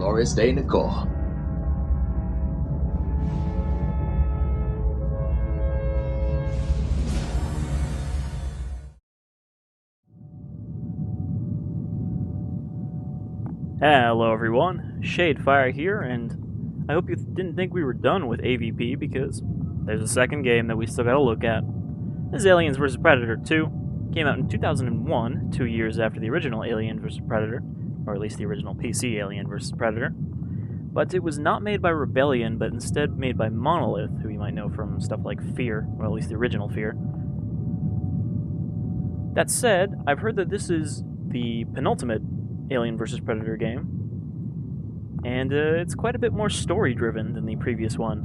Glorious day, Nicole. Hello everyone, Shadefire here, and I hope you didn't think we were done with AVP, because there's a second game that we still gotta look at. This is Aliens vs. Predator 2. Came out in 2001, 2 years after the original Alien vs. Predator, or at least the original PC Alien vs. Predator. But it was not made by Rebellion, but instead made by Monolith, who you might know from stuff like Fear, or at least the original Fear. That said, I've heard that this is the penultimate Alien vs. Predator game, and it's quite a bit more story-driven than the previous one.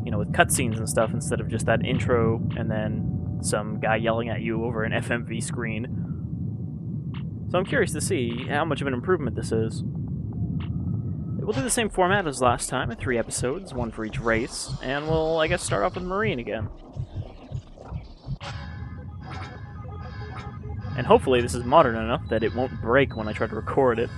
You know, with cutscenes and stuff instead of just that intro and then some guy yelling at you over an FMV screen. So I'm curious to see how much of an improvement this is. We'll do the same format as last time, 3 episodes, 1 for each race, and we'll, I guess, start off with Marine again. And hopefully this is modern enough that it won't break when I try to record it.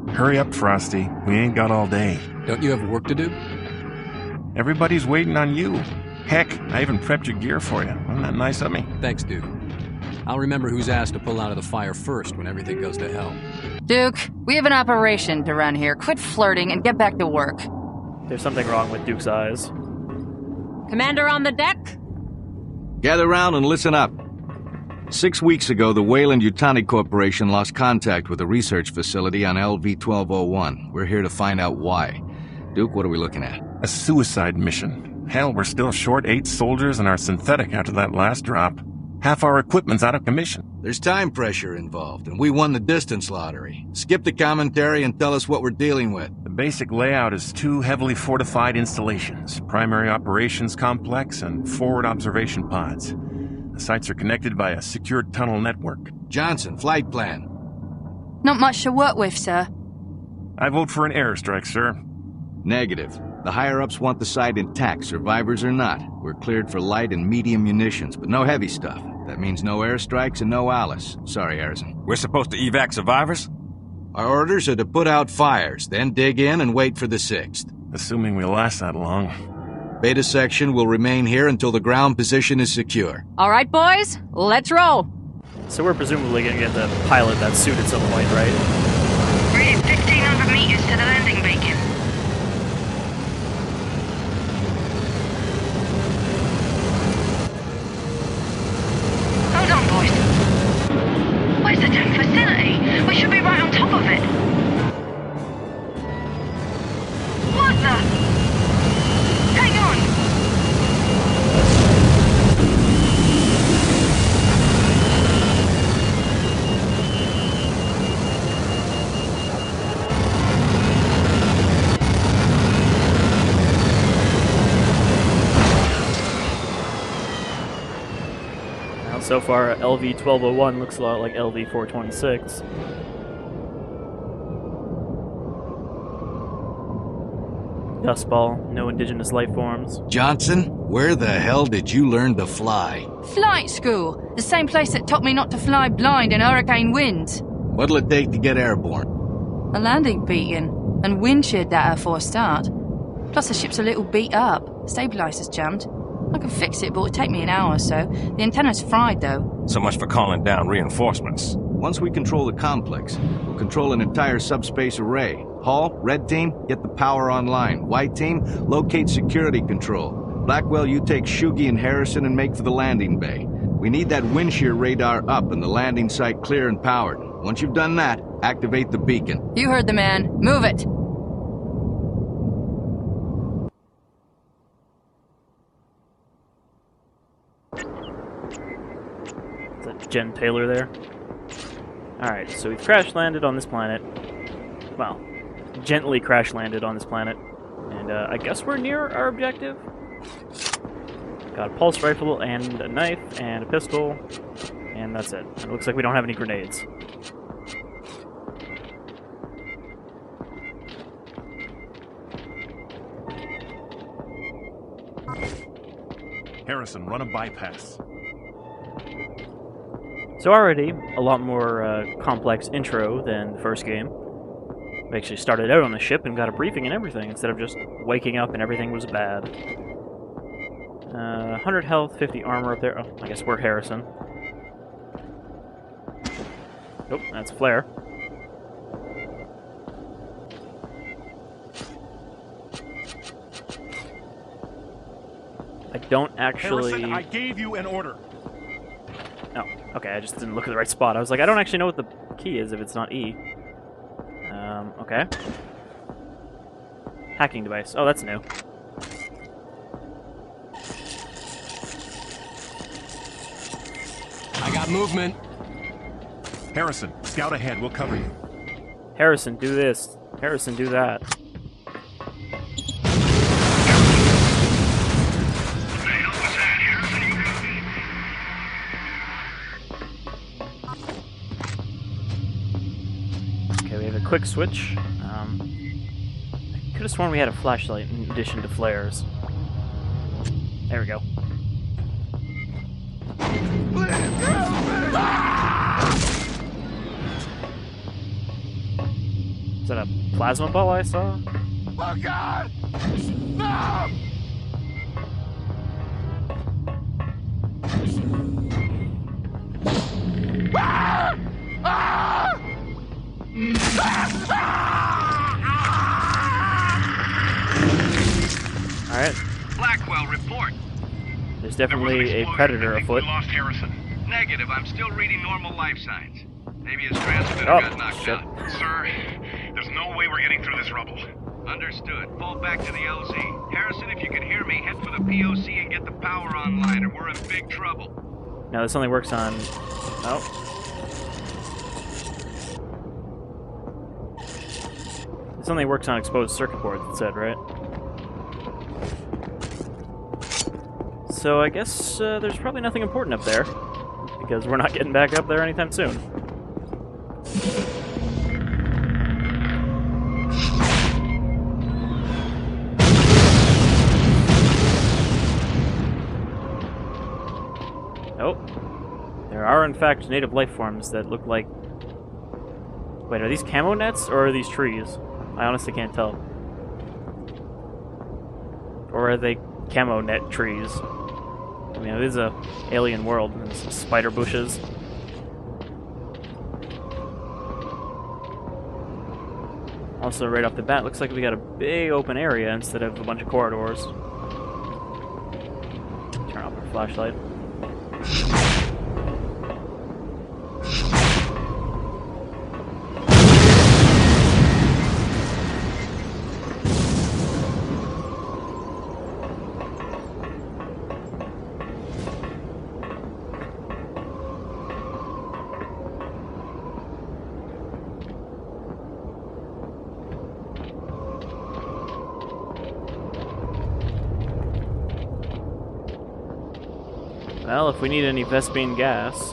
Hurry up, Frosty. We ain't got all day. Don't you have work to do? Everybody's waiting on you. Heck, I even prepped your gear for you. Wasn't that nice of me? Thanks, Duke. I'll remember who's asked to pull out of the fire first when everything goes to hell. Duke, we have an operation to run here. Quit flirting and get back to work. There's something wrong with Duke's eyes. Commander on the deck? Gather round and listen up. 6 weeks ago, the Weyland-Yutani Corporation lost contact with a research facility on LV-1201. We're here to find out why. Duke, what are we looking at? A suicide mission. Hell, we're still short 8 soldiers and our synthetic after that last drop. Half our equipment's out of commission. There's time pressure involved, and we won the distance lottery. Skip the commentary and tell us what we're dealing with. The basic layout is 2 heavily fortified installations, primary operations complex, and forward observation pods. The sites are connected by a secured tunnel network. Johnson, flight plan. Not much to work with, sir. I vote for an airstrike, sir. Negative. The higher-ups want the site intact, survivors or not. We're cleared for light and medium munitions, but no heavy stuff. That means no airstrikes and no Alice. Sorry, Harrison. We're supposed to evac survivors? Our orders are to put out fires, then dig in and wait for the 6th. Assuming we'll last that long. Beta section will remain here until the ground position is secure. All right, boys, let's roll. So we're presumably going to get to pilot that suit at some point, right? We're at 1,500 meters to the landing beacon. Hold on, boys. Where's the tank facility? We should be right on top of it. What the? Hang on! Now, so far, LV-1201 looks a lot like LV-426. Dust ball, no indigenous life forms. Johnson, where the hell did you learn to fly? Flight school. The same place that taught me not to fly blind in hurricane winds. What'll it take to get airborne? A landing beacon and wind shear data for a start. Plus the ship's a little beat up. Stabilizer's jammed. I can fix it, but it'll take me an hour or so. The antenna's fried, though. So much for calling down reinforcements. Once we control the complex, we'll control an entire subspace array. Hall, red team, get the power online. White team, locate security control. Blackwell, you take Shugi and Harrison and make for the landing bay. We need that wind shear radar up and the landing site clear and powered. Once you've done that, activate the beacon. You heard the man. Move it. Is that Jen Taylor there? Alright, so we crash landed on this planet. Well, gently crash landed on this planet. And I guess we're near our objective. Got a pulse rifle and a knife and a pistol, and that's it. It looks like we don't have any grenades. Harrison, run a bypass. So already, a lot more complex intro than the first game. We actually started out on the ship and got a briefing and everything, instead of just waking up and everything was bad. 100 health, 50 armor up there. Oh, I guess we're Harrison. Nope, that's a flare. I don't actually... Harrison, I gave you an order. Oh, okay, I just didn't look at the right spot. I was like, I don't actually know what the key is if it's not E. Okay. Hacking device. Oh, that's new. I got movement. Harrison, scout ahead. We'll cover you. Harrison, do this. Harrison, do that. Okay, we have a quick switch. I could have sworn we had a flashlight in addition to flares. There we go. Is that a plasma ball I saw? Oh, God! No! Alright. Blackwell, report. There's definitely a predator afoot. We lost Harrison. Negative. I'm still reading normal life signs. Maybe his transmitter Oh, got knocked shit. out. Sir, there's no way we're getting through this rubble. Understood. Fall back to the LZ. Harrison, if you can hear me, head for the POC and get the power online, or we're in big trouble. No, this only works on... Oh. This only works on exposed circuit boards, it said, right? So I guess there's probably nothing important up there, because we're not getting back up there anytime soon. Oh, there are in fact native life forms that look like... Wait, are these camo nets or are these trees? I honestly can't tell. Or are they camo net trees? I mean, it is a alien world, and some spider bushes. Also, right off the bat, looks like we got a big open area instead of a bunch of corridors. Turn off our flashlight. Well, if we need any Vespine gas...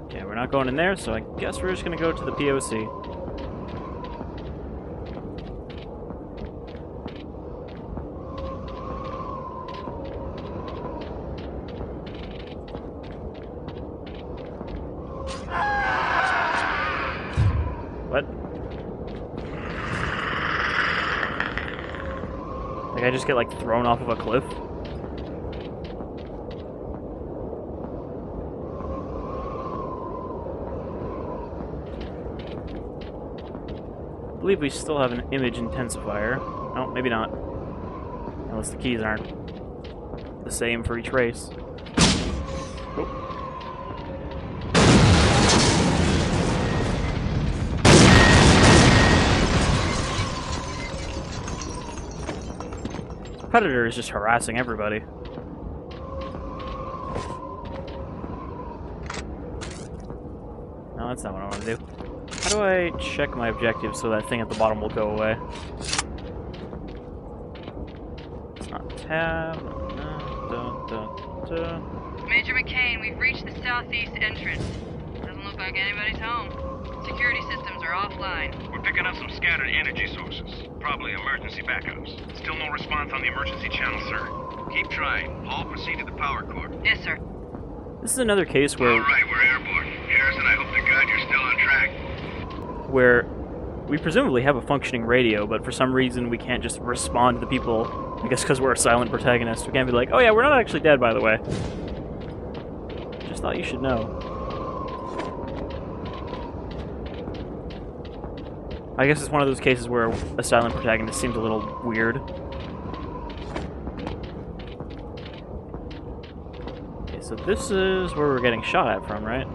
Okay, we're not going in there, so I guess we're just gonna go to the POC. What? Like I just get like thrown off of a cliff? I believe we still have an image intensifier. No, maybe not. Unless the keys aren't the same for each race. Oh. Predator is just harassing everybody. No, that's not what I want to do. How do I check my objectives so that thing at the bottom will go away? It's not tab. Major McCain, we've reached the southeast entrance. Doesn't look like anybody's home. Security systems are offline. We're picking up some scattered energy sources. Probably emergency backups. Still no response on the emergency channel, sir. Keep trying. Paul, proceed to the power core. Yes, sir. This is another case where... Alright, we're airborne. Harrison, I hope to God you're still on track. Where we presumably have a functioning radio, but for some reason we can't just respond to the people. I guess because we're a silent protagonist. We can't be like, oh yeah, we're not actually dead, by the way. Just thought you should know. I guess it's one of those cases where a silent protagonist seems a little weird. Okay, so this is where we're getting shot at from, right?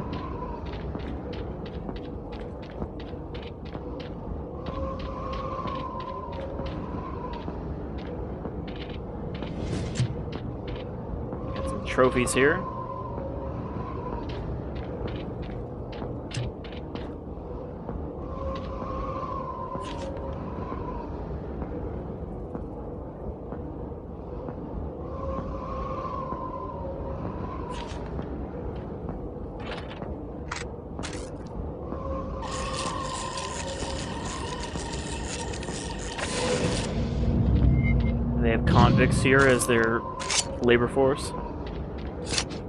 Got some trophies here. They have convicts here as their labor force,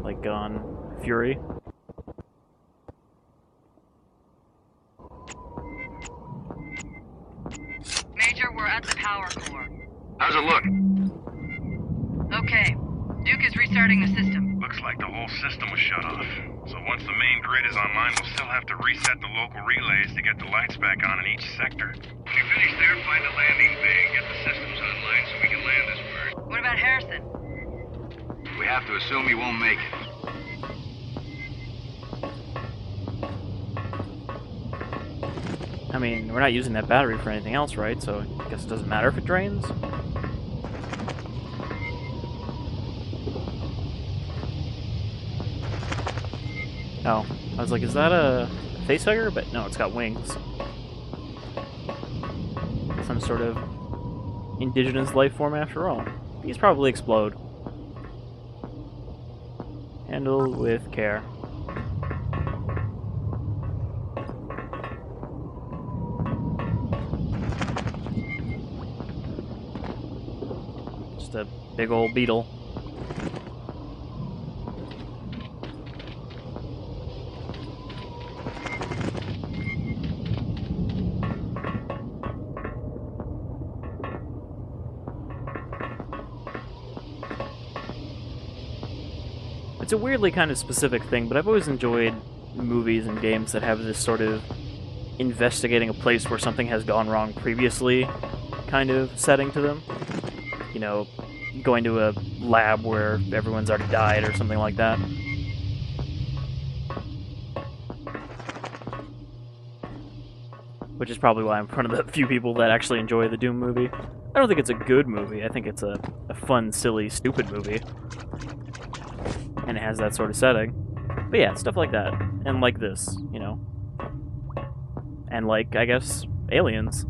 like on Fury. Major, we're at the power core. How's it look? Okay. Duke is restarting the system. Looks like the whole system was shut off. So once the main grid is online, we'll still have to reset the local relays to get the lights back on in each sector. When you finish there, find a landing bay and get the systems online so we can land this bird. What about Harrison? We have to assume he won't make it. I mean, we're not using that battery for anything else, right? So I guess it doesn't matter if it drains. Oh, I was like, is that a facehugger? But no, it's got wings. Some sort of indigenous life form after all. These probably explode. Handle with care. Just a big old beetle. It's a weirdly kind of specific thing, but I've always enjoyed movies and games that have this sort of investigating a place where something has gone wrong previously kind of setting to them. You know, going to a lab where everyone's already died or something like that. Which is probably why I'm one of the few people that actually enjoy the Doom movie. I don't think it's a good movie. I think it's a fun, silly, stupid movie. And it has that sort of setting. But yeah, stuff like that. And like this, you know. And like, I guess, aliens.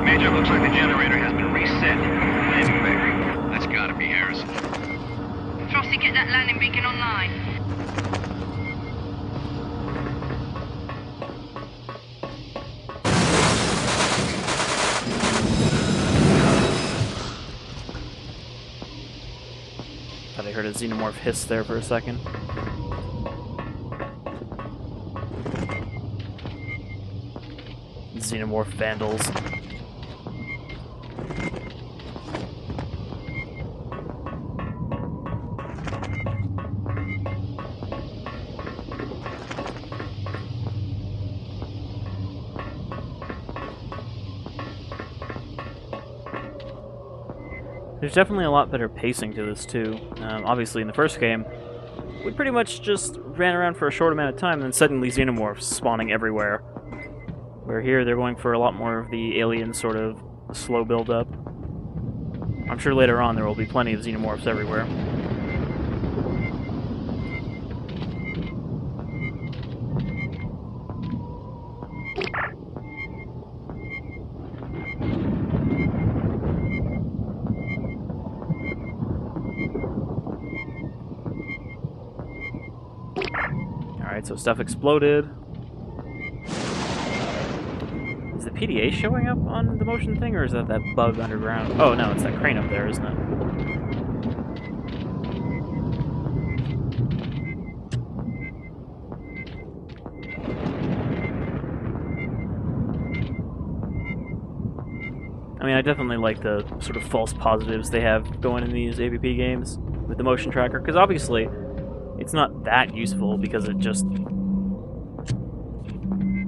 Major, looks like the generator has been reset. Landing bay. That's gotta be Harrison. Frosty, get that landing beacon online. Thought I heard a xenomorph hiss there for a second. Xenomorph vandals. There's definitely a lot better pacing to this, too. Obviously, in the first game, we pretty much just ran around for a short amount of time, and then suddenly xenomorphs spawning everywhere. Where here, they're going for a lot more of the alien sort of slow build-up. I'm sure later on there will be plenty of xenomorphs everywhere. Alright, so stuff exploded. Is the PDA showing up on the motion thing, or is that bug underground? Oh no, it's that crane up there, isn't it? I mean, I definitely like the sort of false positives they have going in these AVP games with the motion tracker, because obviously it's not that useful because it just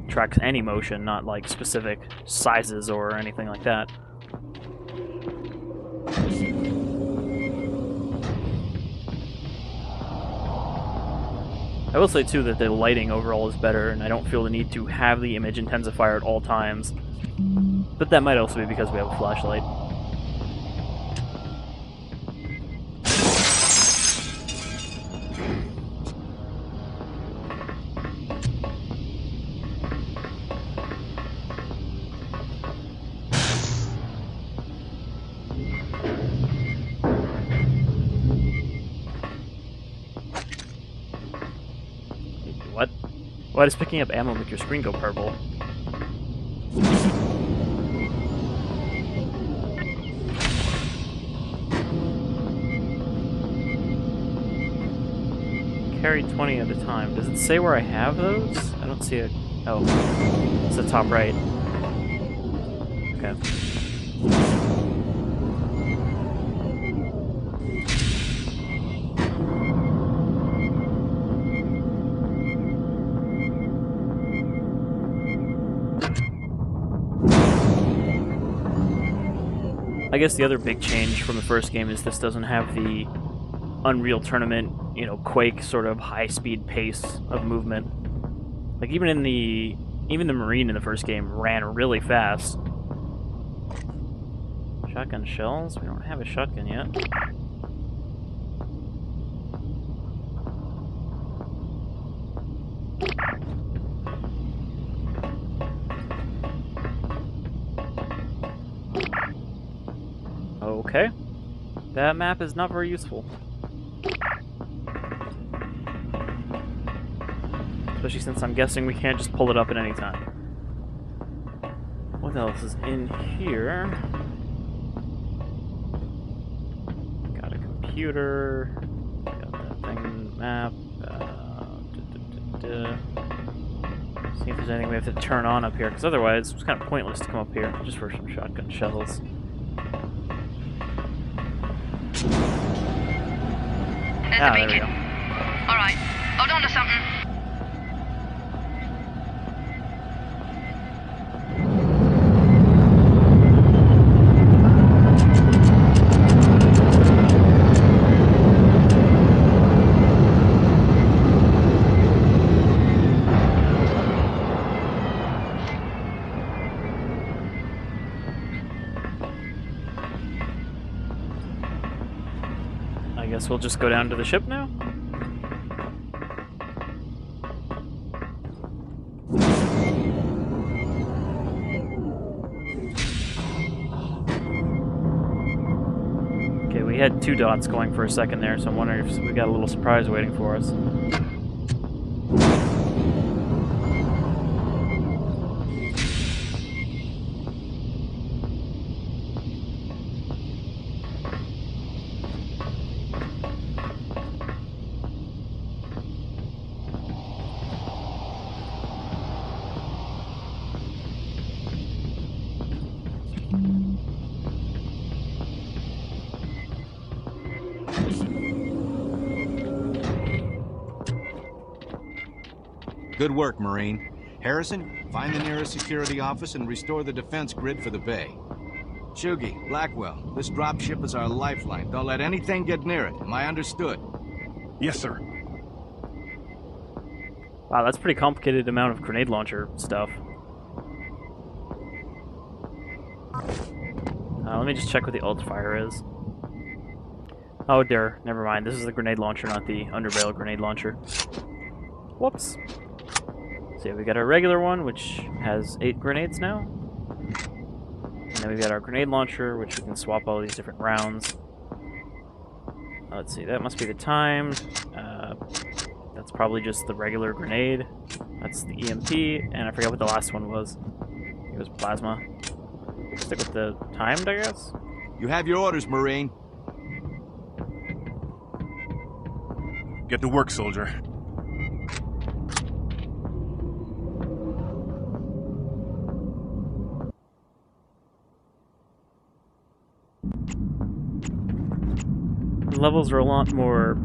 tracks any motion, not like specific sizes or anything like that. I will say too that the lighting overall is better, and I don't feel the need to have the image intensifier at all times. But that might also be because we have a flashlight. What? Why does picking up ammo make your screen go purple? Carry 20 at a time. Does it say where I have those? I don't see it. Oh, it's the top right. Okay. I guess the other big change from the first game is this doesn't have the Unreal Tournament, you know, Quake sort of high-speed pace of movement. Like even the Marine in the first game ran really fast. Shotgun shells? We don't have a shotgun yet. Okay. That map is not very useful. Especially since I'm guessing we can't just pull it up at any time. What else is in here? Got a computer. Got that thing, map. See if there's anything we have to turn on up here, because otherwise it's kind of pointless to come up here just for some shotgun shells. There's the beacon. Alright, hold on to something. Guess we'll just go down to the ship now? Okay, we had 2 dots going for a second there, so I'm wondering if we got a little surprise waiting for us. Good work, Marine. Harrison, find the nearest security office and restore the defense grid for the bay. Shugi, Blackwell, this dropship is our lifeline. Don't let anything get near it. Am I understood? Yes, sir. Wow, that's a pretty complicated amount of grenade launcher stuff. Let me just check what the ult fire is. Oh dear, never mind. This is the grenade launcher, not the underbarrel grenade launcher. Whoops. So yeah, we got our regular one, which has 8 grenades now. And then we've got our grenade launcher, which we can swap all these different rounds. Let's see, that must be the timed. That's probably just the regular grenade. That's the EMP, and I forgot what the last one was. It was plasma. Stick with the timed, I guess? You have your orders, Marine. Get to work, soldier. The levels are a lot more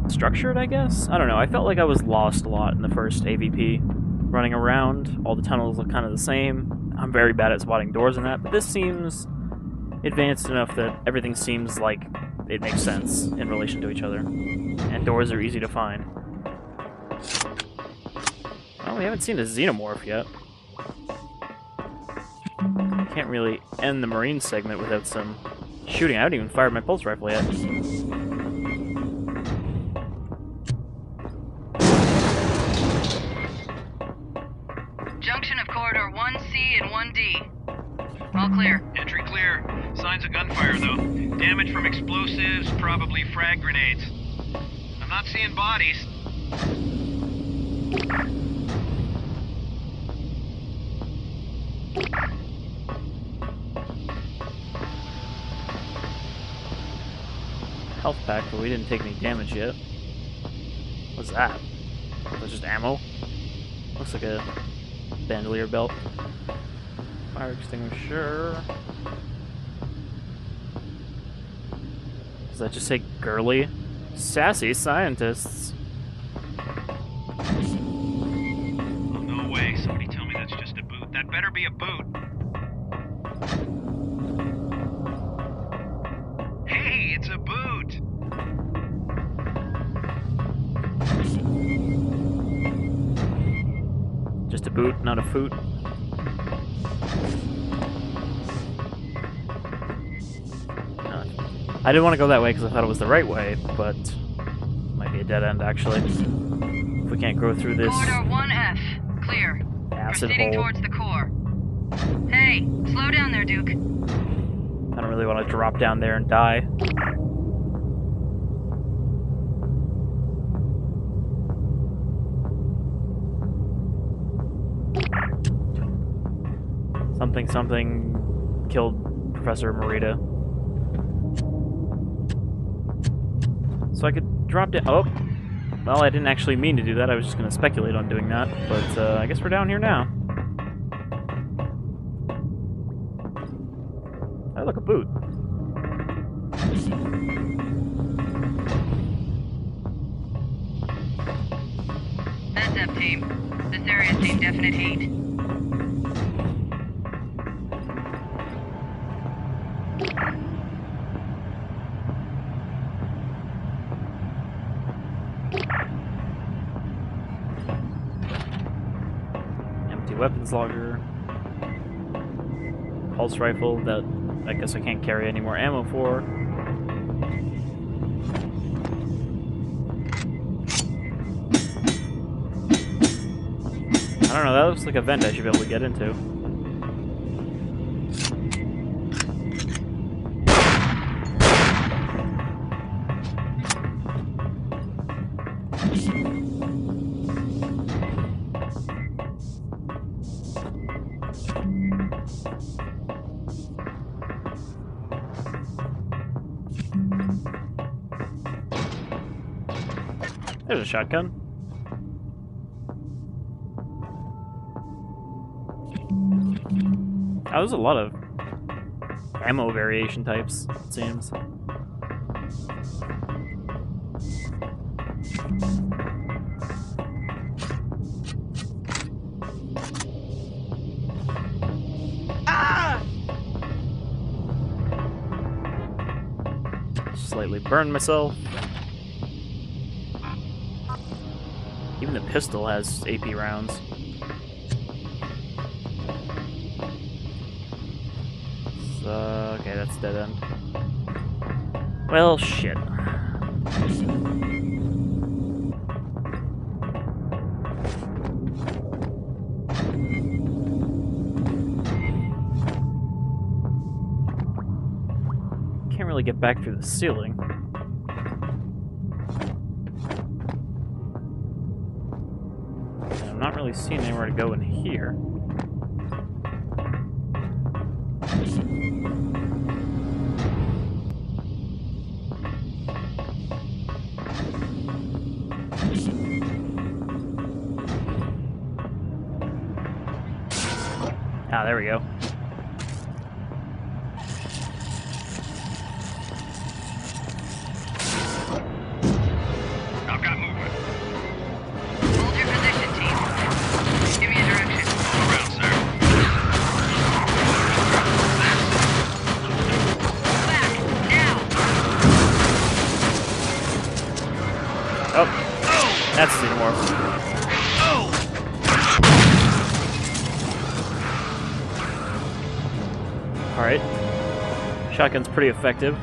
structured, I guess? I don't know, I felt like I was lost a lot in the first AVP. Running around, all the tunnels look kind of the same. I'm very bad at spotting doors in that, but this seems advanced enough that everything seems like it makes sense in relation to each other. And doors are easy to find. Well, we haven't seen a xenomorph yet. Can't really end the Marine segment without some shooting. I haven't even fired my pulse rifle yet. Junction of Corridor 1C and 1D. All clear. Entry clear. Signs of gunfire, though. Damage from explosives, probably frag grenades. I'm not seeing bodies. Health pack, but we didn't take any damage yet. What's that? That's just ammo? Looks like a bandolier belt. Fire extinguisher. Does that just say girly? Sassy scientists. Oh, no way. Somebody tell me that's just a boot. That better be a boot. Hey, it's a boot! Just a boot, not a foot. I didn't want to go that way because I thought it was the right way, but it might be a dead end actually. If we can't go through this Corridor 1F. Clear. acid Proceeding hole. towards the core. Hey, slow down there, Duke. I don't really want to drop down there and die. Something killed Professor Morita. So I could drop down. Oh! Well, I didn't actually mean to do that. I was just going to speculate on doing that. But I guess we're down here now. Oh, look, a boot. Heads up, team. This area's seen definite heat. Empty weapons logger. Pulse rifle that I guess I can't carry any more ammo for. I don't know, that looks like a vent I should be able to get into. There's a shotgun. Oh, there's a lot of ammo variation types, it seems. slightly burn myself. Even the pistol has AP rounds. So, okay, that's dead end. Well, shit. Can't really get back through the ceiling. And I'm not really seeing anywhere to go in here. Ah, there we go. I've got movement. Hold your position, team. Give me a direction. All around, sir. Back, now. Oh, that's Xenomorph. Alright. Shotgun's pretty effective.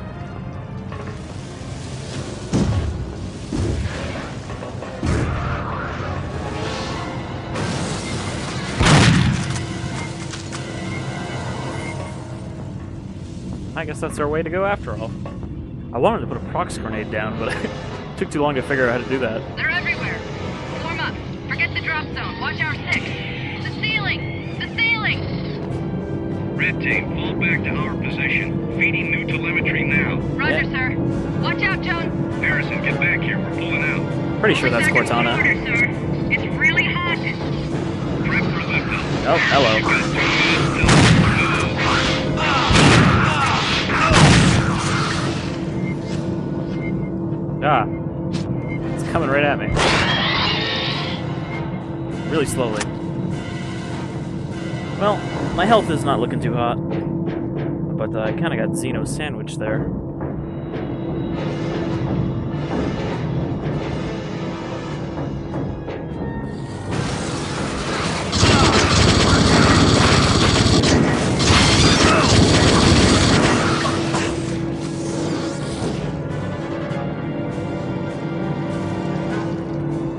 I guess that's our way to go after all. I wanted to put a prox grenade down, but it took too long to figure out how to do that. They're everywhere. Form up. Forget the drop zone. Watch our 6. The ceiling. The ceiling. Red team, fall back to our position. Feeding new telemetry now. Roger, sir. Watch out, Joan. Harrison, get back here. We're pulling out. Pretty sure that's Second Cortana. order, sir. It's really haunted. Prep for liftoff. Oh, hello. You got 2 minutes till. Ah. It's coming right at me. Really slowly. Well, my health is not looking too hot. But I kind of got Xeno sandwiched there.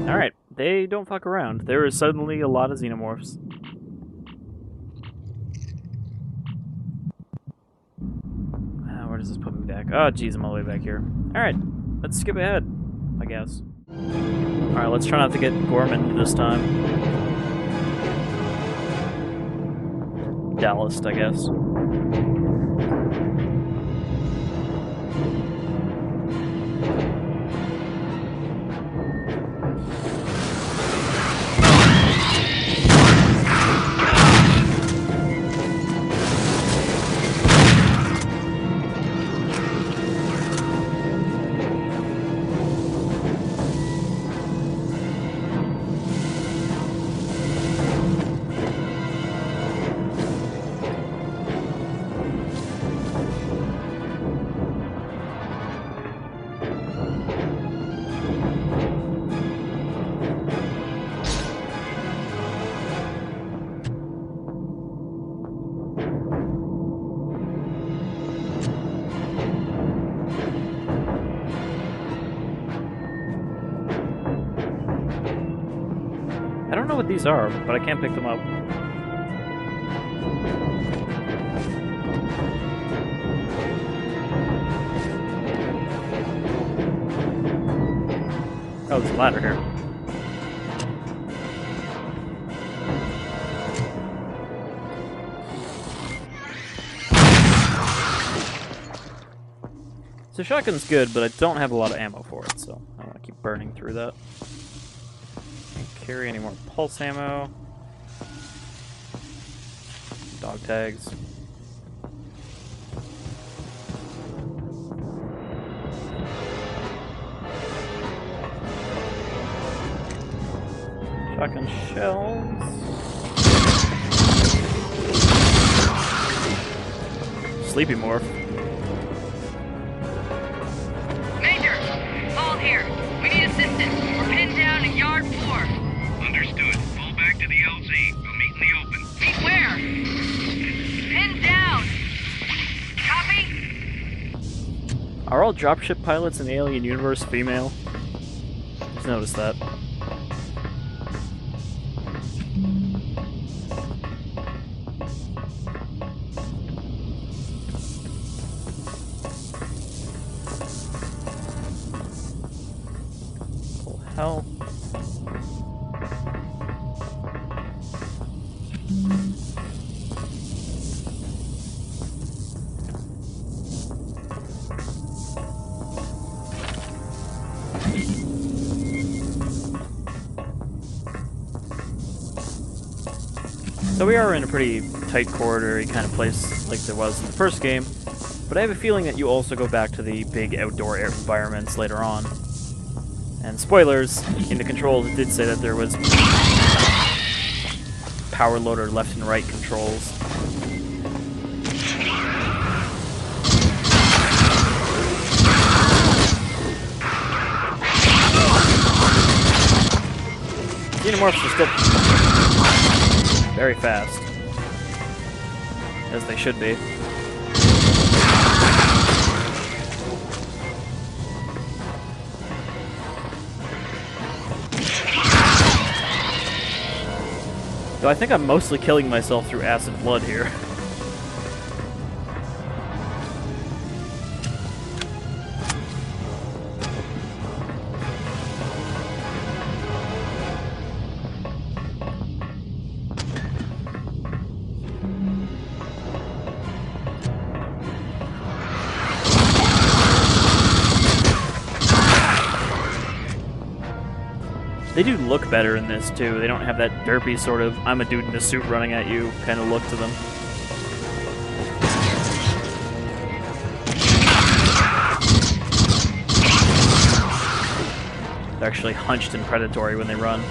Alright, they don't fuck around. There is suddenly a lot of Xenomorphs. Where does this put me back? Oh, jeez, I'm all the way back here. Alright, let's skip ahead, I guess. Alright, let's try not to get Gorman this time. Dallas, I guess. I don't know what these are, but I can't pick them up. Oh, there's a ladder here. So shotgun's good, but I don't have a lot of ammo for it, so I don't want to keep burning through that. Can't carry any more pulse ammo. Dog tags. Shotgun shells. Sleepy morph. Are all dropship pilots in the Alien universe female? Just noticed that. Oh, hell. So we are in a pretty tight corridor kind of place like there was in the first game, but I have a feeling that you also go back to the big outdoor environments later on. And spoilers, in the controls it did say that there was power loader left and right controls. Xenomorphs are still very fast, as they should be. Though I think I'm mostly killing myself through acid blood here. They do look better in this, too. They don't have that derpy sort of, I'm a dude in a suit running at you kind of look to them. They're actually hunched and predatory when they run.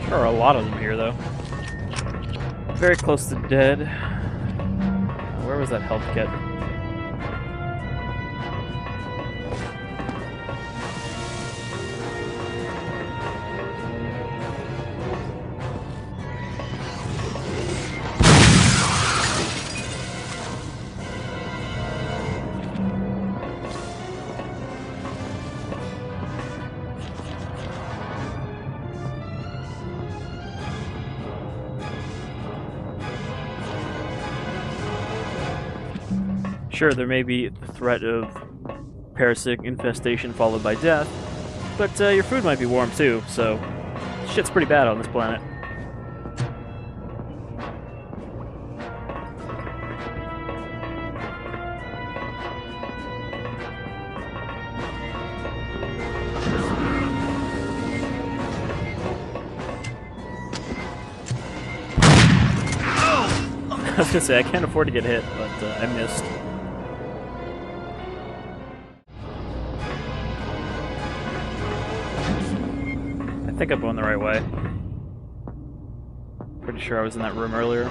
There are a lot of them here, though. Very close to dead. Where was that health kit? Sure, there may be the threat of parasitic infestation followed by death, but your food might be warm too, so shit's pretty bad on this planet. I was gonna say, I can't afford to get hit, but I missed. I think I'm going the right way. Pretty sure I was in that room earlier.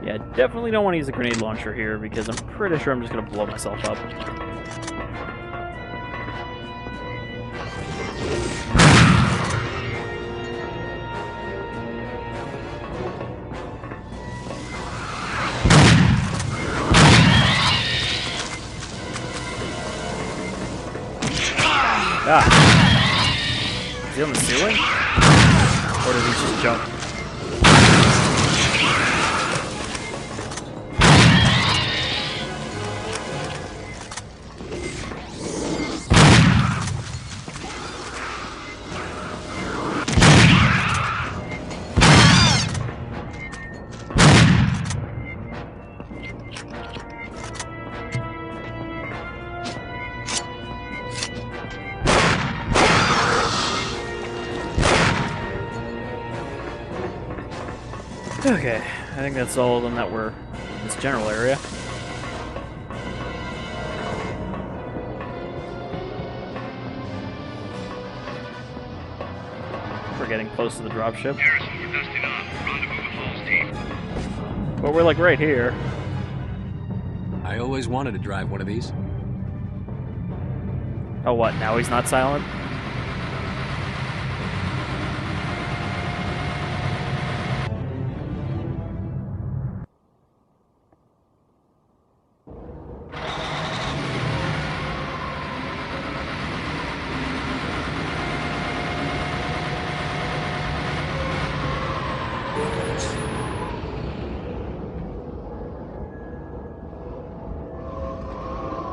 Yeah, definitely don't want to use a grenade launcher here because I'm pretty sure I'm just going to blow myself up. Ah! Is he on the ceiling? Or did he just jump? Okay, I think that's all of them that were in this general area. getting close to the dropship. Harrison, we're dusting off. Rendezvous with Hall's team. But we're like right here. I always wanted to drive one of these. Oh, what? Now he's not silent?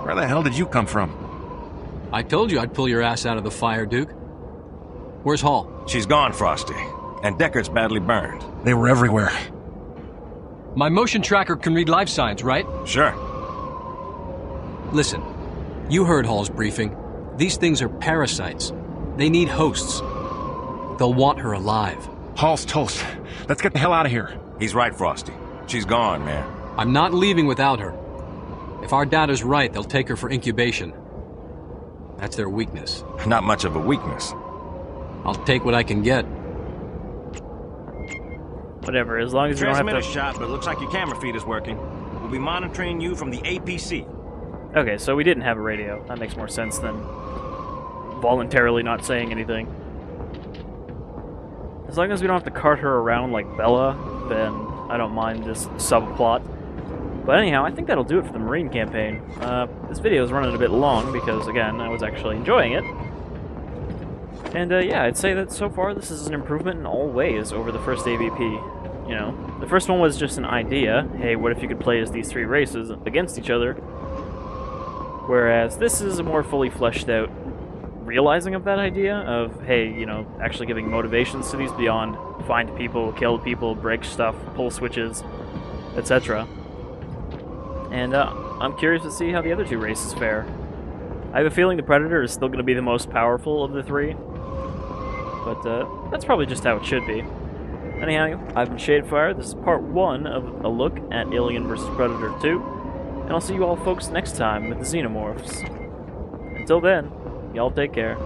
Where the hell did you come from? I told you I'd pull your ass out of the fire, Duke. Where's Hall? She's gone, Frosty. And Deckard's badly burned. They were everywhere. My motion tracker can read life signs, right? Sure. Listen, you heard Hall's briefing. These things are parasites. They need hosts. They'll want her alive. Hall's toast. Let's get the hell out of here. He's right, Frosty. She's gone, man. I'm not leaving without her. If our data's right, they'll take her for incubation. That's their weakness. Not much of a weakness. I'll take what I can get. Whatever, as long as you don't have Transmitter to... shot, but it looks like your camera feed is working. We'll be monitoring you from the APC. Okay, so we didn't have a radio. That makes more sense than voluntarily not saying anything. As long as we don't have to cart her around like Bella, then I don't mind this subplot. But anyhow, I think that'll do it for the Marine campaign. This video is running a bit long because, again, I was actually enjoying it. And yeah, I'd say that so far this is an improvement in all ways over the first AVP. You know, the first one was just an idea. Hey, what if you could play as these three races against each other? Whereas this is a more fully fleshed out realizing of that idea of, hey, you know, actually giving motivations to these beyond find people, kill people, break stuff, pull switches, etc. And I'm curious to see how the other two races fare. I have a feeling the Predator is still going to be the most powerful of the three. But that's probably just how it should be. Anyhow, I've been Shadefire. This is part 1 of a look at Alien vs. Predator 2. And I'll see you all folks next time with the Xenomorphs. Until then, y'all take care.